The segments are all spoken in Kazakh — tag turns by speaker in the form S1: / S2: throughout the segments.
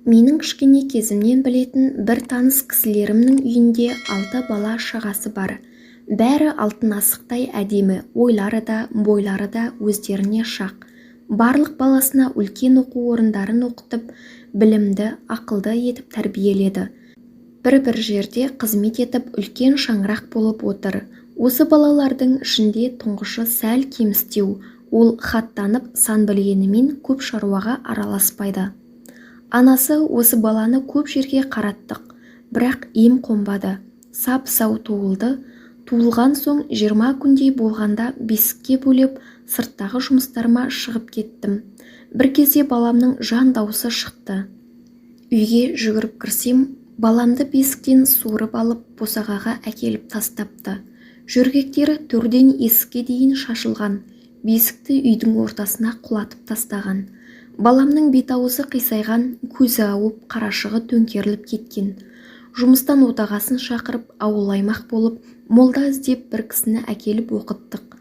S1: Менің кішкене кезімнен білетін бір таныс кісілерімнің үйінде 6 бала шағасы бар. Бәрі алтын асықтай әдемі, ойлары да, бойлары да өздеріне шақ. Барлық баласына үлкен оқу орындарын оқытып, білімді, ақылды етіп тәрбиеледі. Бір жерде қызмет етіп, үлкен шаңырақ болып отыр. Осы балалардың ішінде тұңғышы сәл кемістеу, ол хаттанып сан білгенімен көп шаруаға араласпайды. Анасы осы баланы көп жерге қараттық, бірақ ем қонбады. Сап-сау туылды. Туылған соң 20 күндей болғанда бесікке бөлеп, сырттағы жұмыстарыма шығып кеттім. Бір кезде баламның жан дауысы шықты. Үйге жүгіріп кірсем, баламды бесіктен суырып алып босағаға әкеліп тастапты. Жөргектері төрден есікке дейін шашылған, бесікті үйдің ортасына құлатып тастаған. Баламның бет-аузы қисайған, көзі ауып, қарашығы төңкеріліп кеткен. Жұмыстан отағасын шақырып, ауыл-аймақ болып, молда іздеп бір кісіні әкеліп оқыттық.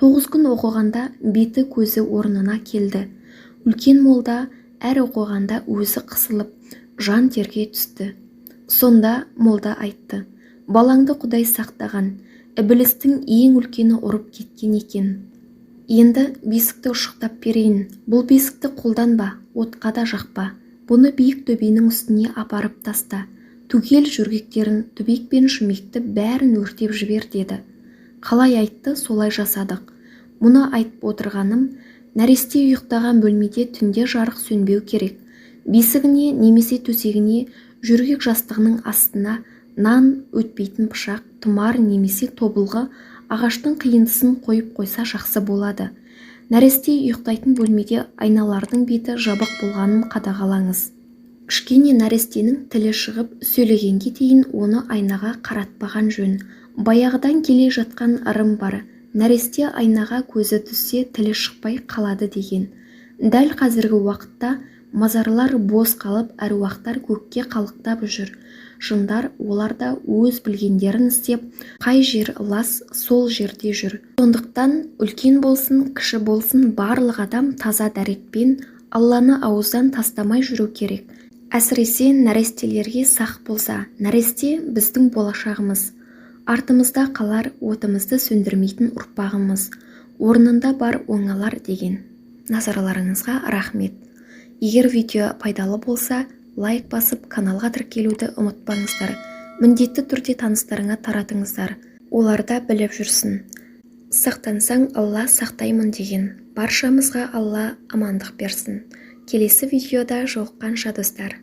S1: 9 күн оқығанда беті көзі орнына келді. Үлкен молда әр оқығанда өзі қысылып, жан терге түсті. Сонда молда айтты: балаңды Құдай сақтаған, ібілістің ең үлкені ұрып кеткен екен. Енді бесікті ұшықтап берейін. Бұл бесікті қолданба, отқа да жақпа. Бұны биік төбенің үстіне апарып таста. Түгел жөргектерін, түбек пен шүмекті бәрін өртеп жібер деді. Қалай айтты, солай жасадық. Мұны айтып отырғаным, нәресте ұйықтаған бөлмеде түнде жарық сөнбеу керек. Бесігіне немесе төсегіне, жөргек жастығының астына нан өтпейтін пышақ, тұмар немесе тобылғы, ағаштың қиындысын қойып қойса жақсы болады. Нәресте ұйықтайтын бөлмеде айналардың беті жабық болғанын қадағалаңыз. Кішкене нәрестенің тілі шығып сөйлегенге дейін оны айнаға қаратпаған жөн. Баяғыдан келе жатқан ырым бар. Нәресте айнаға көзі түссе тілі шықпай қалады деген. Дәл қазіргі уақытта мазарлар бос қалып, әруақтар көкке қалықтап жүр. Жындар оларда өз білгендерін істеп, қай жер лас, сол жерде жүр. Сондықтан үлкен болсын, кіші болсын, барлық адам таза дәретпен Алланы ауыздан тастамай жүру керек. Әсіресе нәрестелерге сақ болса, нәресте біздің болашағымыз. Артымызда қалар отымызды сөндірмейтін ұрпағымыз. Орнында бар оңалар деген. Назарларыңызға рахмет. Егер видео пайдалы болса, лайк басып, каналға тіркелуді ұмытпаңыздар. Міндетті түрде таныстарыңа таратыңыздар. Олар да біліп жүрсін. Сақтансаң, Алла сақтаймын деген. Баршамызға Алла амандық берсін. Келесі видеода жолыққанша достар.